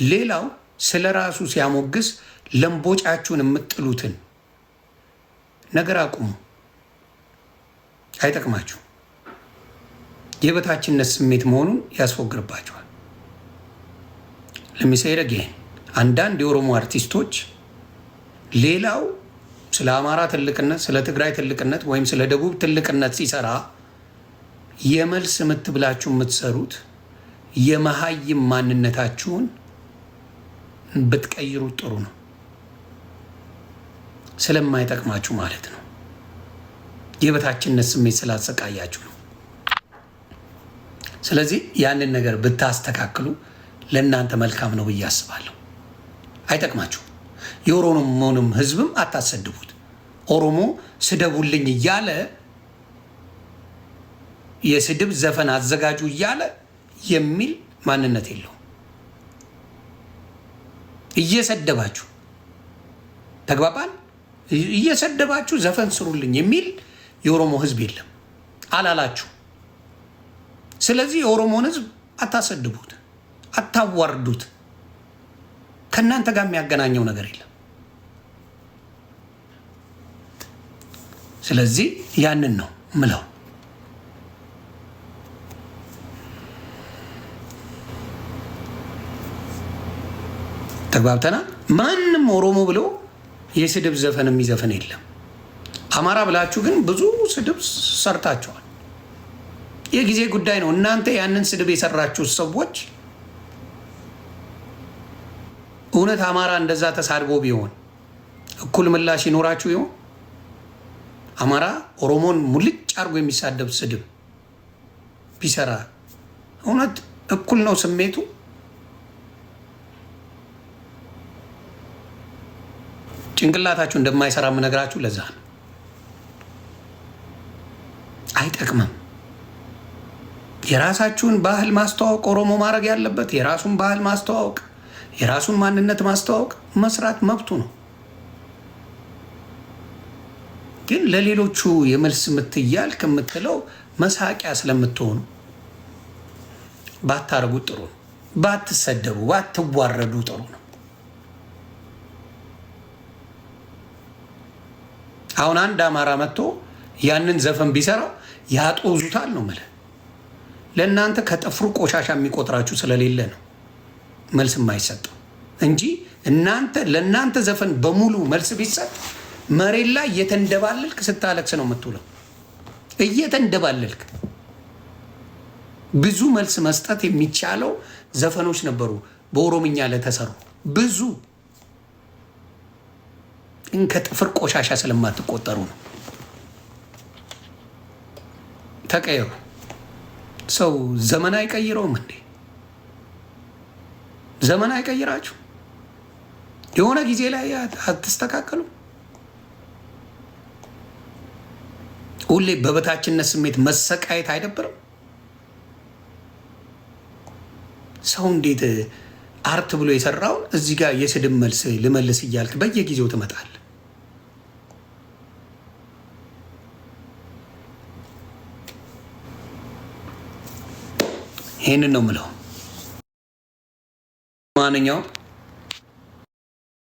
ሌላው ስለ ራሱ ሲያሞግስ ለምቦጫችሁን የምጥሉትን ነገር አቁሙ። አይጠቅማችሁ። የበታችነት ስሜት መሆኑን ያስፎግርባቸዋል። ለሚሰይረግ ይሄን አንዳንድ የኦሮሞ አርቲስቶች ሌላው ስለ አማራ ትልቅነት፣ ስለ ትግራይ ትልቅነት ወይም ስለ ደቡብ ትልቅነት ሲሰራ የመልስ ምት ብላችሁ የምትሰሩት የመሀይም ማንነታችሁን ብትቀይሩት ጥሩ ነው። ስለማይጠቅማችሁ ማለት ነው። የበታችነት ስሜት ስላሰቃያችሁ ነው። ስለዚህ ያንን ነገር ብታስተካክሉ ለእናንተ መልካም ነው ብዬ አስባለሁ። አይጠቅማችሁ። የኦሮሞንም ህዝብም አታሰድቡት። ኦሮሞ ስደቡልኝ እያለ የስድብ ዘፈን አዘጋጁ እያለ የሚል ማንነት የለውም። እየሰደባችሁ ተግባባን። እየሰደባችሁ ዘፈን ስሩልኝ የሚል የኦሮሞ ህዝብ የለም አላላችሁ። ስለዚህ የኦሮሞን ህዝብ አታሰድቡት፣ አታዋርዱት። ከእናንተ ጋር የሚያገናኘው ነገር የለም። ስለዚህ ያንን ነው ምለው። ተግባብተና ማንም ኦሮሞ ብሎ የስድብ ዘፈን የሚዘፈን የለም። አማራ ብላችሁ ግን ብዙ ስድብ ሰርታችኋል። የጊዜ ጉዳይ ነው። እናንተ ያንን ስድብ የሰራችሁ ሰዎች እውነት አማራ እንደዛ ተሳድቦ ቢሆን እኩል ምላሽ ይኖራችሁ ይሆን? አማራ ኦሮሞን ሙልጭ አድርጎ የሚሳደብ ስድብ ቢሰራ እውነት እኩል ነው ስሜቱ? ጭንቅላታችሁ እንደማይሰራ የምነግራችሁ ለዛ ነው። አይጠቅምም። የራሳችሁን ባህል ማስተዋወቅ ኦሮሞ ማድረግ ያለበት የራሱን ባህል ማስተዋወቅ፣ የራሱን ማንነት ማስተዋወቅ፣ መስራት መብቱ ነው። ግን ለሌሎቹ የመልስ ምትያል ከምትለው መሳቂያ ስለምትሆኑ ባታረጉት ጥሩ ነው። ባትሰደቡ፣ ባትዋረዱ ጥሩ ነው። አሁን አንድ አማራ መጥቶ ያንን ዘፈን ቢሰራው ያጦዙታል ነው ማለት። ለእናንተ ከጥፍሩ ቆሻሻ የሚቆጥራችሁ ስለሌለ ነው መልስ የማይሰጠው እንጂ ለእናንተ ዘፈን በሙሉ መልስ ቢሰጥ መሬት ላይ እየተንደባለልክ ስታለቅስ ነው የምትውለው። እየተንደባለልክ ብዙ መልስ መስጠት የሚቻለው ዘፈኖች ነበሩ በኦሮምኛ ለተሰሩ ብዙ ከጥፍር ቆሻሻ ስለማትቆጠሩ ነው። ተቀየሩ። ሰው ዘመን አይቀይረውም እንዴ? ዘመን አይቀይራችሁ? የሆነ ጊዜ ላይ አትስተካከሉ? ሁሌ በበታችነት ስሜት መሰቃየት አይደብርም? ሰው እንዴት አርት ብሎ የሰራውን እዚህ ጋር የስድብ መልስ ልመልስ እያልክ በየጊዜው ትመጣል? ይህንን ነው ምለው። ማንኛውም